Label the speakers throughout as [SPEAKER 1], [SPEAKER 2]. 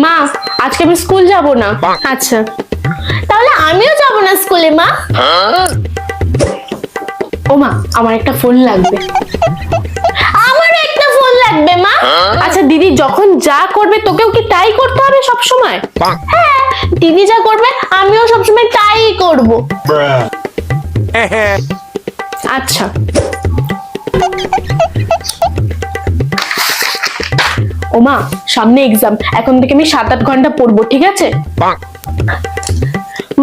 [SPEAKER 1] মা আজকে আমি স্কুল যাব না। আচ্ছা তাহলে আমিও যাব না স্কুলে মা। ও মা আমার একটা ফোন লাগবে। আমারও একটা ফোন লাগবে মা। আচ্ছা দিদি যখন যা করবে তোকেও কি তাই করতে হবে সব সময়? হ্যাঁ দিদি যা করবে আমিও সব সময় তাই করব। আচ্ছা ও মা সামনে এক্সাম, এখন থেকে আমি 7-8 ঘন্টা পড়বো, ঠিক আছে?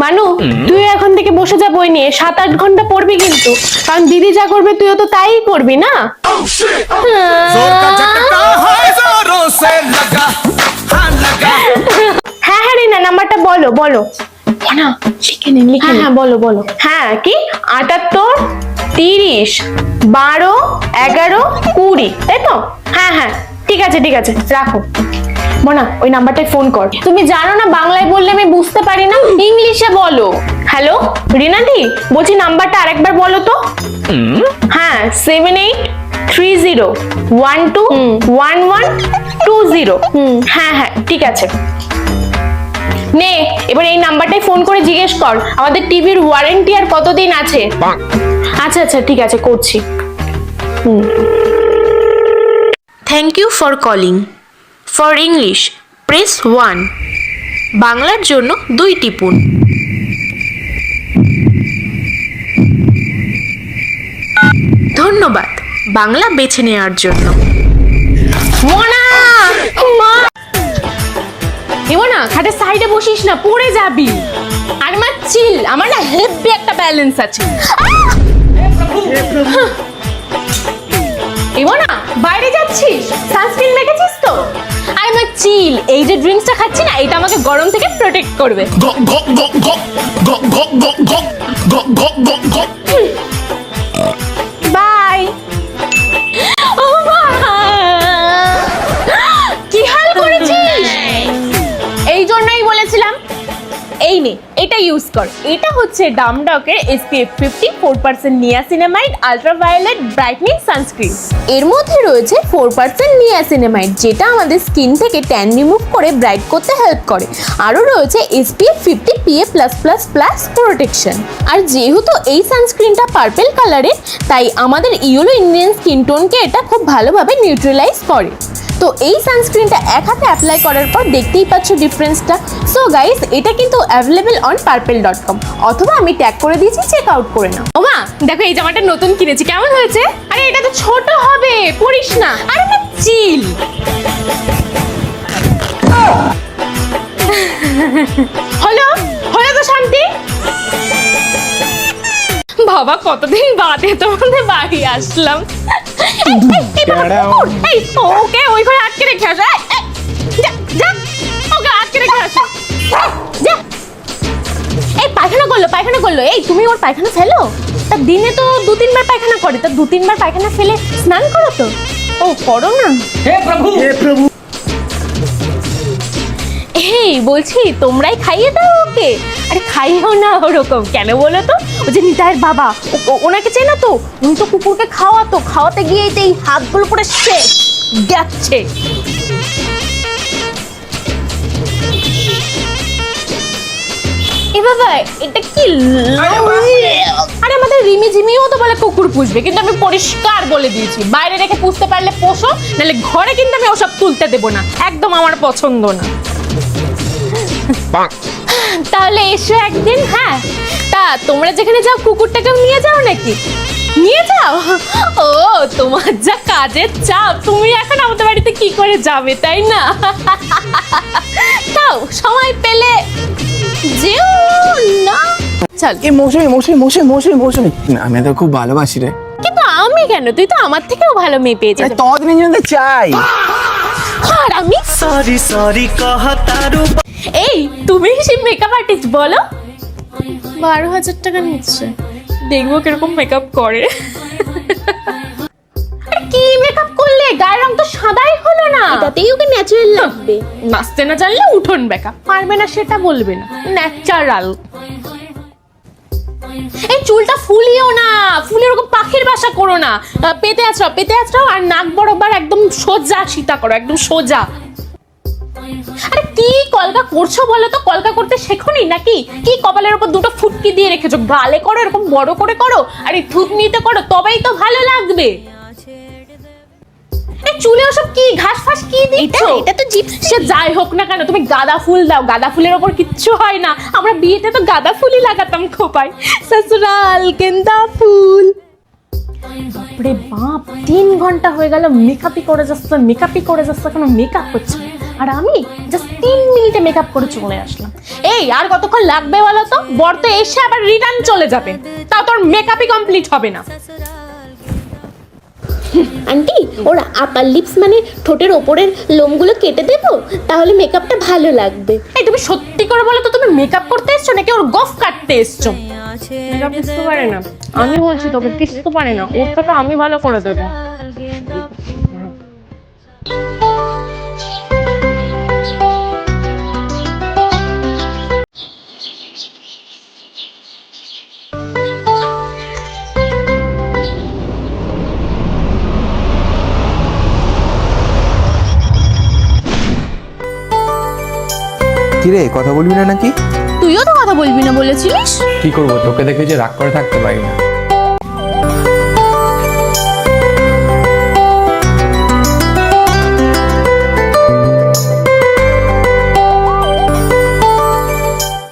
[SPEAKER 1] মানু তুই এখন থেকে বসে যা বই নিয়ে, 7-8 ঘন্টা পড়বি কিন্তু, কারণ দিদি যা করবে তুইও তো তাই করবি না। হ্যাঁ হ্যাঁ রিনা নাম্বারটা বলো বলো। না লিখে নিন লিখে। হ্যাঁ বলো বলো। হ্যাঁ কি 78 30 12 11 20 তাই তো? হ্যাঁ হ্যাঁ ঠিক আছে রাখো। মোনা ওই নাম্বারটায় ফোন কর। তুমি জানো না বাংলায় বললে আমি বুঝতে পারি না, ইংলিশে বলো। হ্যালো রিনাদি বলছি নাম্বারটা আরেকবার বলো তো। হ্যাঁ 7830121120। হ্যাঁ হ্যাঁ ঠিক আছে। নে এবার এই নাম্বারটায় ফোন করে জিজ্ঞেস কর আমাদের টিভির ওয়ারেন্টি আর কতদিন আছে। আচ্ছা আচ্ছা ঠিক আছে করছি।
[SPEAKER 2] Thank you for calling. For English press 1, বাংলার জন্য 2 টিপুন। ধন্যবাদ বাংলা বেছে নেওয়ার জন্য।
[SPEAKER 1] মোনা মা না খাটের সাইডে বসিস না, পড়ে যাবি। আর মা চিল, আমার না হেভি একটা ব্যালেন্স আছে। না বাইরে যাচ্ছিস, সানস্ক্রিন মেখেছিস তো? আরে মা চিল, এই যে ড্রিঙ্কসটা খাচ্ছি না এটা আমাকে গরম থেকে প্রোটেক্ট করবে। বাই। ও মা কি হাল করেছিস? এই জন্যই বলেছিলাম এই নে এটা ইউজ কর। এটা হচ্ছে ডামডকের SPF 50 4% niacinamide ultraviolet brightening sunscreen. এর মধ্যে রয়েছে 4% নিয়াসিনামাইড যেটা আমাদের স্কিন থেকে ট্যান রিমুভ করে ব্রাইট করতে হেল্প করে। আরও রয়েছে SPF 50 PA+++ প্রোটেকশন। আর যেহেতু এই সানস্ক্রিনটা পার্পল কালারের তাই আমাদের ইয়েলো ইন্ডিয়ান স্কিন টোনকে এটা খুব ভালোভাবে নিউট্রালাইজ করে। তো এই সানস্ক্রিনটা এক হাতে অ্যাপ্লাই করার পর দেখতেই পাচ্ছ ডিফারেন্সটা। সো গাইস এটা কিন্তু অ্যাভেলেবল অন purple.com অথবা আমি ট্যাগ করে দিয়েছি, চেক আউট করে নাও। ওমা দেখো এই জামাটা নতুন কিনেছি, কেমন হয়েছে? আরে এটা তো ছোট হবে, পরিস না। আরে না চিল। হলো হলো তো শান্তি। বাবা কতদিন বাদে তোমাদের বাড়ি আসলাম। ওকে ওই ঘরে আটকে রেখে আসো। ওকে আটকে রেখে আসো। এই পায়খানা করলো। এই তুমি ওর পায়খানা ফেলো? তা দিনে তো 2-3 বার পায়খানা করে, তা 2-3 বার পায়খানা ফেলে স্নান করো তো? ও করো না। হে প্রভু। এই বলছি তোমরাই খাইয়ে দাও ওকে। আরে খাইও না ওরকম কেন বলো তো? ও যে নিতাইয়ের বাবা, ওনাকে চেনো তো? উনি তো কুকুরকে খাওয়াতে গিয়ে এই হাতগুলো পুরো শেষ গেছে। এ বাবা এটা কি? আরে আমাদের রিমি ঝিমিও তো বলে কুকুর পুষবে, কিন্তু আমি পরিষ্কার বলে দিয়েছি বাইরে রেখে পুষতে পারলে পোষো, নাহলে ঘরে কিন্তু আমি ওসব তুলতে দেবো না, একদম আমার পছন্দ না। তাহলে এসো একদিন। হ্যাঁ তা তোমরা যেখানে যাও কুকুরটাকেও নিয়ে যাও নাকি? নিয়ে যাও। ও তোমার যা কাজের চাপ, তুমি এখন আমাদের বাড়িতে কি করে যাবে তাই না? তাও সময় পেলে যেও না। চল
[SPEAKER 3] এই মৌসুমি আমি তো খুব ভালোবাসি রে।
[SPEAKER 1] কিন্তু আমি কেন? তুই তো আমার থেকেও ভালো মেয়ে পেয়েছিস।
[SPEAKER 3] ততদিনের জন্য চাই।
[SPEAKER 1] আর আমি
[SPEAKER 4] সরি कहतारू।
[SPEAKER 1] এই তুমি সেই মেকআপ আর্টিস্ট বলো? 12,000 টাকা নিচ্ছে, দেখবো কিরকম মেকআপ করে। কি মেকআপ করলে? গায়ের রং তো সাদাই হলো না, এটাতেই ওকে ন্যাচারাল লাগবে। নাচতে না জানলে উঠোন বেকা পারবে না সেটা বলবে না, ন্যাচারাল। এই চুলটা ফুলিও না, ফুলে ওরকম পাখির বাসা করো না, পেতে আছড়াও আর নাক বরাবর একদম সোজা সিতা করো, একদম সোজা। আরে কি কলকা করছো বলো তো? কলকা করতে শেখোনি নাকি? কি কপালের উপর দুটো ফুটকি দিয়ে রেখেছো? গালে করো, এরকম বড় করে করো, আর এই থুতনিতে করো, তবেই তো ভালো লাগবে। এই চুলে ওসব কি ঘাস ফাস কি দিচ্ছ?
[SPEAKER 2] এটা তো জিপস।
[SPEAKER 1] সে যাই হোক না কেন, তুমি গাঁদা ফুল দাও। গাঁদা ফুলের ওপর কিচ্ছু হয় না। আমরা বিয়েতে তো গাঁদা ফুলই লাগাতাম খোপায়। সসুরাল গেন্দা ফুল। বাপরে বাপ, 3 ঘন্টা হয়ে গেল মেকআপই করে যাচ্ছে, কোনো মেকআপ হচ্ছে না। আর আমি জাস্ট 3 মিনিটে মেকআপ করে চলে আসলাম। এই আর কতক্ষণ লাগবে বলো তো? বর তো এসে আবার রিটার্ন চলে যাবে, তাও তোর মেকআপই কমপ্লিট হবে না।
[SPEAKER 2] আন্টি, ওর আপার লিপস মানে ঠোঁটের ওপরের লোমগুলো কেটে দেবো, তাহলে মেকআপটা ভালো লাগবে।
[SPEAKER 1] এই তুমি সত্যি করে বলো তো, তুমি মেকআপ করতে এসছো নাকি ওর গফ কাটতে এসছো? মেকআপ কিসতে পারে না, আমি বলছি তোকে, কিসতে পারে না। ওর থেকে আমি ভালো করে দেবো।
[SPEAKER 3] কিরে, কথা বলবি না নাকি?
[SPEAKER 1] তুইও তো কথা বলবি না বলেছিলিস।
[SPEAKER 3] কি করবো, তোকে দেখে যে রাগ করে থাকতে পারি না।